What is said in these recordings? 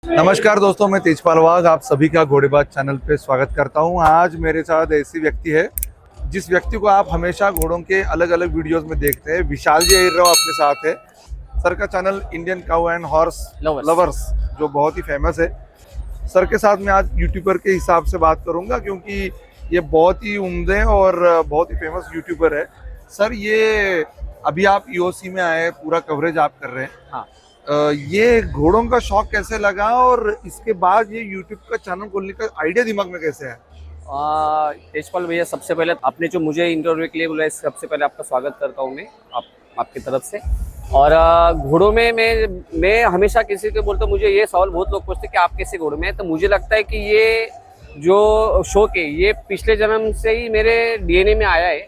नमस्कार दोस्तों, मैं तेजपाल वाघ आप सभी का घोड़ेबाज चैनल पे स्वागत करता हूं। आज मेरे साथ ऐसी व्यक्ति है जिस व्यक्ति को आप हमेशा घोड़ों के अलग अलग वीडियोस में देखते हैं। विशाल जी अहिरराव अपने साथ है। सर का channel Indian cow and horse lovers जो बहुत ही फेमस है। सर के साथ मैं आज यूट्यूबर के हिसाब से बात करूंगा क्योंकि ये बहुत ही उम्दे और बहुत ही फेमस यूट्यूबर है। सर, ये अभी आप ईओसी में आए, पूरा कवरेज आप कर रहे हैं। हाँ। ये घोड़ों का शौक कैसे लगा और इसके बाद ये यूट्यूब का चैनल खोलने का आइडिया दिमाग में कैसे है? तेजपाल भैया, सबसे पहले आपने जो मुझे इंटरव्यू के लिए बुलाया, सबसे पहले आपका स्वागत करता हूँ मैं आपकी तरफ से। और घोड़ों में मैं हमेशा किसी को बोलता हूँ, मुझे ये सवाल बहुत लोग पूछते कि आप कैसे घोड़ों में हैं, तो मुझे लगता है कि ये जो शौक है ये पिछले जन्म से ही मेरे डीएनए में आया है।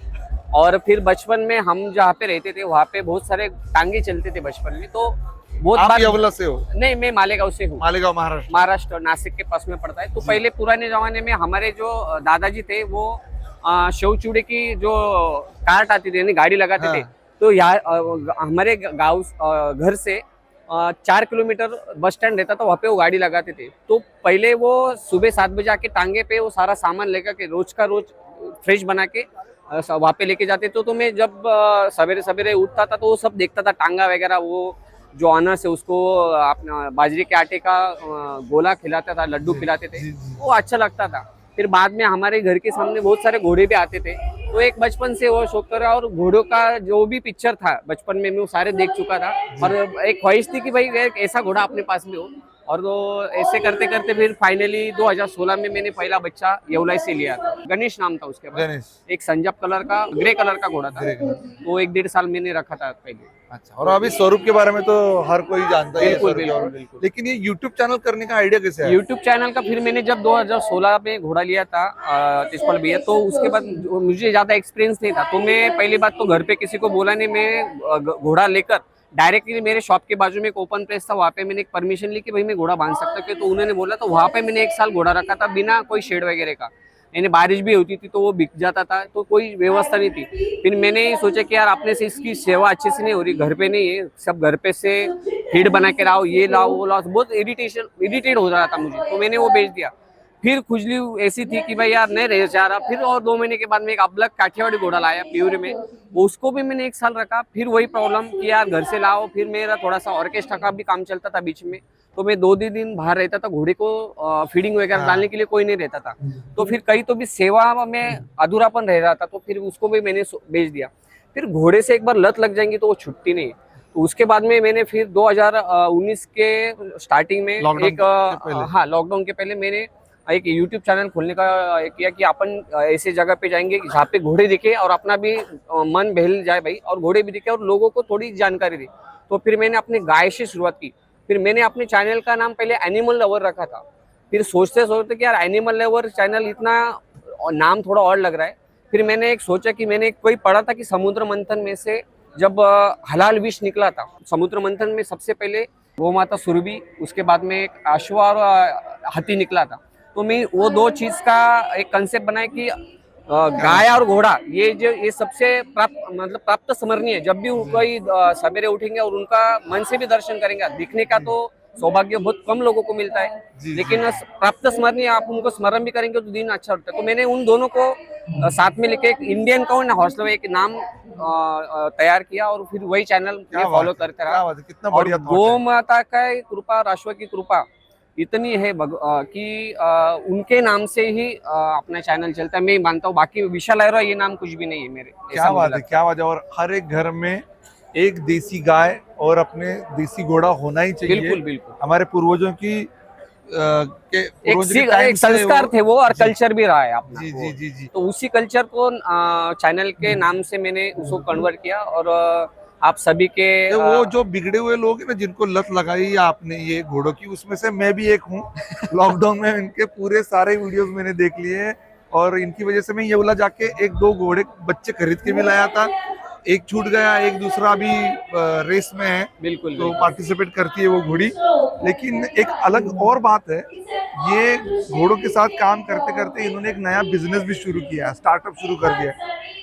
और फिर बचपन में हम जहाँ पे रहते थे वहाँ पे बहुत सारे टांगे चलते थे बचपन में, तो बहुत आप बार। यवला से हो? नहीं, मैं मालेगांव से हूँ। मालेगांव, महाराष्ट्र, नासिक के पास में पड़ता है। तो पहले पुराने जमाने में हमारे जो दादाजी थे वो शेव चूड़े की जो कार्ट आती थी, यानी गाड़ी लगाते थे। तो यहाँ हमारे गांव घर से 4 किलोमीटर बस स्टैंड रहता था, वहाँ पे वो गाड़ी लगाते थे। तो पहले वो सुबह 7 बजे आके टांगे पे वो सारा सामान लेकर के रोज का रोज फ्रेश बना के वहाँ पे लेके जाते थे। तो मैं जब सवेरे सवेरे उठता था तो वो सब देखता था, टांगा वगैरह, वो जो अनाज है उसको अपना बाजरे के आटे का गोला खिलाता था, लड्डू खिलाते थे, वो अच्छा लगता था। फिर बाद में हमारे घर के सामने बहुत सारे घोड़े भी आते थे, तो एक बचपन से वो शौक करा। और घोड़ों का जो भी पिक्चर था बचपन में मैं वो सारे देख चुका था, और एक ख्वाहिश थी कि भाई एक ऐसा घोड़ा अपने पास में हो। और तो ऐसे करते करते फिर फाइनली 2016 में मैंने पहला बच्चा येवलाई से लिया था। गणेश नाम था उसके बाद। एक संजब कलर का, ग्रे कलर का घोड़ा था। तो 1-1.5 साल मैंने रखा था पहले। अच्छा। और अभी स्वरूप के बारे में तो हर कोई जानता है। बिल्कुल बिल्कुल। लेकिन ये यूट्यूब चैनल करने का आइडिया कैसे आया? यूट्यूब चैनल का फिर मैंने जब 2016 में घोड़ा लिया था तेजपाल भैया, तो उसके बाद मुझे ज्यादा एक्सपीरियंस नहीं था। तो मैं पहली बात तो घर पे किसी को बोला नहीं, मैं घोड़ा लेकर डायरेक्टली मेरे शॉप के बाजू में एक ओपन प्लेस था, वहाँ पे मैंने एक परमिशन ली कि भाई मैं घोड़ा बांध सकता हूँ। तो उन्होंने बोला, तो वहाँ पे मैंने 1 साल घोड़ा रखा था बिना कोई शेड वगैरह का। यानी बारिश भी होती थी तो वो बिक जाता था, तो कोई व्यवस्था नहीं थी। फिर मैंने सोचा कि यार अपने से इसकी सेवा अच्छे से नहीं हो रही, घर पे नहीं है, सब घर पे से फीड बना के लाओ, ये लाओ वो लाओ, बहुत इरिटेट हो रहा था मुझे। तो मैंने वो बेच दिया। फिर खुजली ऐसी थी कि भाई यार नहीं रह जा रहा। फिर और 2 महीने के बाद में एक अबलग काठियावाड़ी घोड़ा लाया प्योर में, उसको भी मैंने 1 साल रखा। फिर वही प्रॉब्लम कि यार घर से लाओ। फिर मेरा थोड़ा सा ऑर्केस्ट्रा का भी काम चलता था बीच में, तो मैं 2 दिन बाहर रहता था, घोड़े को फीडिंग वगैरह डालने के लिए कोई नहीं रहता था। तो फिर कहीं तो भी सेवा में अधूरापन रह रहा था, तो फिर उसको भी मैंने बेच दिया। फिर घोड़े से एक बार लत लग जाएंगी तो वो छुट्टी नहीं। तो उसके बाद में मैंने फिर 2019 के स्टार्टिंग में लॉकडाउन के पहले मैंने एक यूट्यूब चैनल खोलने का किया कि अपन ऐसे जगह पे जाएंगे जहाँ पे घोड़े दिखे और अपना भी मन बहल जाए भाई, और घोड़े भी दिखे और लोगों को थोड़ी जानकारी दी। तो फिर मैंने अपने गाय से शुरुआत की। फिर मैंने अपने चैनल का नाम पहले एनिमल लवर रखा था। फिर सोचते सोचते कि यार एनिमल लवर चैनल इतना नाम थोड़ा और लग रहा है। फिर मैंने एक सोचा कि मैंने कोई पढ़ा था कि समुद्र मंथन में से जब हलाल विष निकला था, समुद्र मंथन में सबसे पहले गौ माता सुरभि, उसके बाद में एक अश्व और हाथी निकला था। तो मैं वो 2 चीज का एक कंसेप्ट बनाया कि गाय और घोड़ा ये सबसे प्राप्त स्मरणीय है। जब भी कोई सवेरे उठेंगे और उनका मन से भी दर्शन करेंगे, दिखने का तो सौभाग्य बहुत कम लोगों को मिलता है, लेकिन प्राप्त स्मरणीय आप उनको स्मरण भी करेंगे तो दिन अच्छा होता है। तो मैंने उन दोनों को साथ में लेके एक Indian cow and horse lover एक नाम तैयार किया, और फिर वही चैनल फॉलो करते रहा। और गौ माता का कृपा और अश्व की कृपा इतनी है कि उनके नाम से ही अपना चैनल चलता है। मैं मानता हूँ, बाकी विशाल अहिरराव ये नाम कुछ भी नहीं है मेरे। क्या बात है, क्या बात है। और हर एक घर में एक देसी गाय और अपने देसी घोड़ा होना ही चाहिए। बिल्कुल बिल्कुल। हमारे पूर्वजों की एक संस्कार थे वो, और कल्चर भी रहा है अपना। जी। तो उसी कल्चर को चैनल के नाम से मैंने उसको कन्वर्ट किया। और आप सभी के वो जो बिगड़े हुए लोग हैं ना, जिनको लत लगाई आपने ये घोड़ों की, उसमें से मैं भी एक हूँ। लॉकडाउन में इनके पूरे सारे वीडियोस मैंने देख लिए हैं, और इनकी वजह से मैं येवला जाके 1-2 घोड़े बच्चे खरीद के भी लाया था। एक छूट गया, एक दूसरा अभी रेस में है। बिल्कुल। तो पार्टिसिपेट करती है वो घोड़ी। लेकिन एक अलग और बात है, ये घोड़ों के साथ काम करते करते इन्होंने एक नया बिजनेस भी शुरू किया, स्टार्टअप शुरू कर दिया,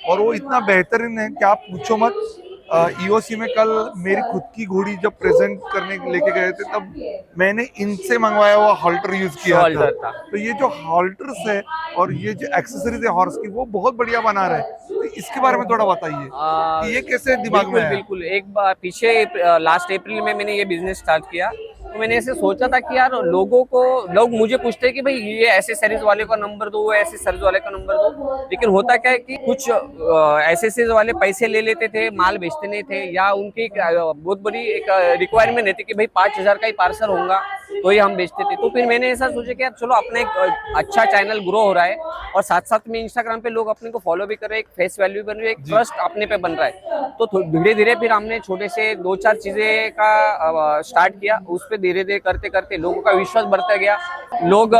और वो इतना बेहतरीन है कि आप पूछो मत। ईओसी में कल मेरी खुद की घोड़ी जब प्रेजेंट करने लेके गए थे तब मैंने इनसे मंगवाया हुआ हॉल्टर यूज किया शोल्डर था। तो ये जो हॉल्टर्स है और ये जो एक्सेसरीज है हॉर्स की वो बहुत बढ़िया बना रहे हैं, तो इसके बारे में थोड़ा बताइए कि ये कैसे दिमाग में बिल्कुल आया? बिल्कुल। एक बार पीछे लास्ट अप्रैल में मैंने ये बिजनेस स्टार्ट किया, तो मैंने ऐसे सोचा था कि यार लोग मुझे पूछते हैं कि भाई ये एसेसरीज वाले का नंबर दो, वो एसेसरीज वाले का नंबर दो, लेकिन होता क्या है कि कुछ एसेसरीज वाले पैसे ले लेते थे, माल बेचते नहीं थे, या उनकी एक, बहुत बड़ी एक रिक्वायरमेंट रहती कि भाई 5,000 का ही पार्सल होगा तो ही हम बेचते थे। तो फिर मैंने ऐसा सोचा कि यार चलो अपना एक अच्छा चैनल ग्रो हो रहा है और साथ साथ में इंस्टाग्राम पे लोग अपने को फॉलो भी कर रहे हैं, एक फेस वैल्यू बन रही है, एक ट्रस्ट अपने पे बन रहा है। तो धीरे धीरे फिर हमने छोटे से 2-4 चीजें का स्टार्ट किया, उस पर धीरे धीरे करते करते लोगों का विश्वास बढ़ता गया। लोग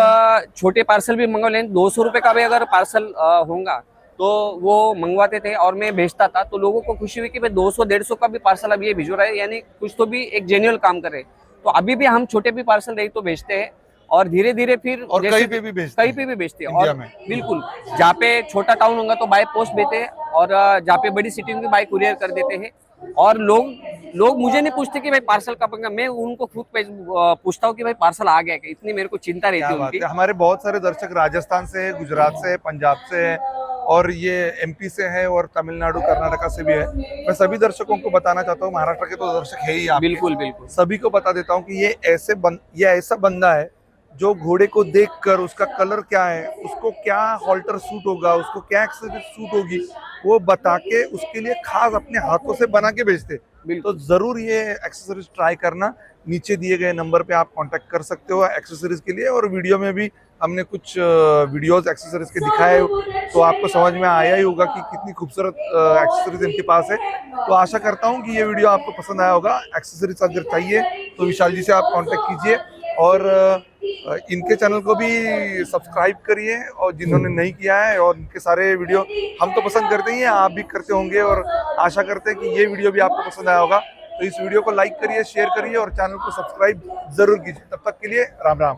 छोटे पार्सल भी मंगवा लें, 200 रुपए का भी अगर पार्सल होगा तो वो मंगवाते थे और मैं भेजता था, तो लोगों को खुशी हुई कि भाई 200-150 का भी पार्सल अब ये भिजो रहा है, यानी कुछ तो भी एक जेन्युइन काम कर रहे हैं। तो अभी भी हम छोटे भी पार्सल रही तो भेजते हैं और धीरे धीरे फिर और कहीं पे भी बेचते हैं, कहीं पे भी बेचते हैं। इंडिया और में। बिल्कुल जहाँ पे छोटा टाउन होगा तो बाय पोस्ट भेजते हैं और जहाँ पे बड़ी सिटी में बाय कुरियर कर देते हैं। और लोग मुझे नहीं पूछते कि भाई पार्सल कब आएगा, मैं उनको खुद पूछता हूँ कि भाई पार्सल आ गया क्या, इतनी मेरे को चिंता रहती क्या है बात उनकी। है, हमारे बहुत सारे दर्शक राजस्थान से है, गुजरात से है, पंजाब से है और ये एमपी से है और तमिलनाडु कर्नाटका से भी है। मैं सभी दर्शकों को बताना चाहता हूँ, महाराष्ट्र के तो दर्शक है ही आपके, बिल्कुल बिल्कुल। सभी को बता देता हूँ कि ये ऐसा बंदा है जो घोड़े को देखकर उसका कलर क्या है, उसको क्या हॉल्टर सूट होगा, उसको क्या एक्सेसरीज सूट होगी, वो बता के उसके लिए खास अपने हाथों से बना के बेचते। तो जरूर ये एक्सेसरीज ट्राई करना, नीचे दिए गए नंबर पे आप कांटेक्ट कर सकते हो एक्सेसरीज के लिए। और वीडियो में भी हमने कुछ वीडियोस एक्सेसरीज के दिखाए, तो आपको समझ में आया ही होगा कि कितनी खूबसूरत एक्सेसरीज इनके पास है। तो आशा करता हूँ कि ये वीडियो आपको पसंद आया होगा। एक्सेसरीज अगर चाहिए तो विशाल जी से आप कांटेक्ट कीजिए और इनके चैनल को भी सब्सक्राइब करिए और जिन्होंने नहीं किया है, और इनके सारे वीडियो हम तो पसंद करते ही हैं, आप भी करते होंगे और आशा करते हैं कि ये वीडियो भी आपको पसंद आया होगा। तो इस वीडियो को लाइक करिए, शेयर करिए और चैनल को सब्सक्राइब जरूर कीजिए। तब तक के लिए राम राम।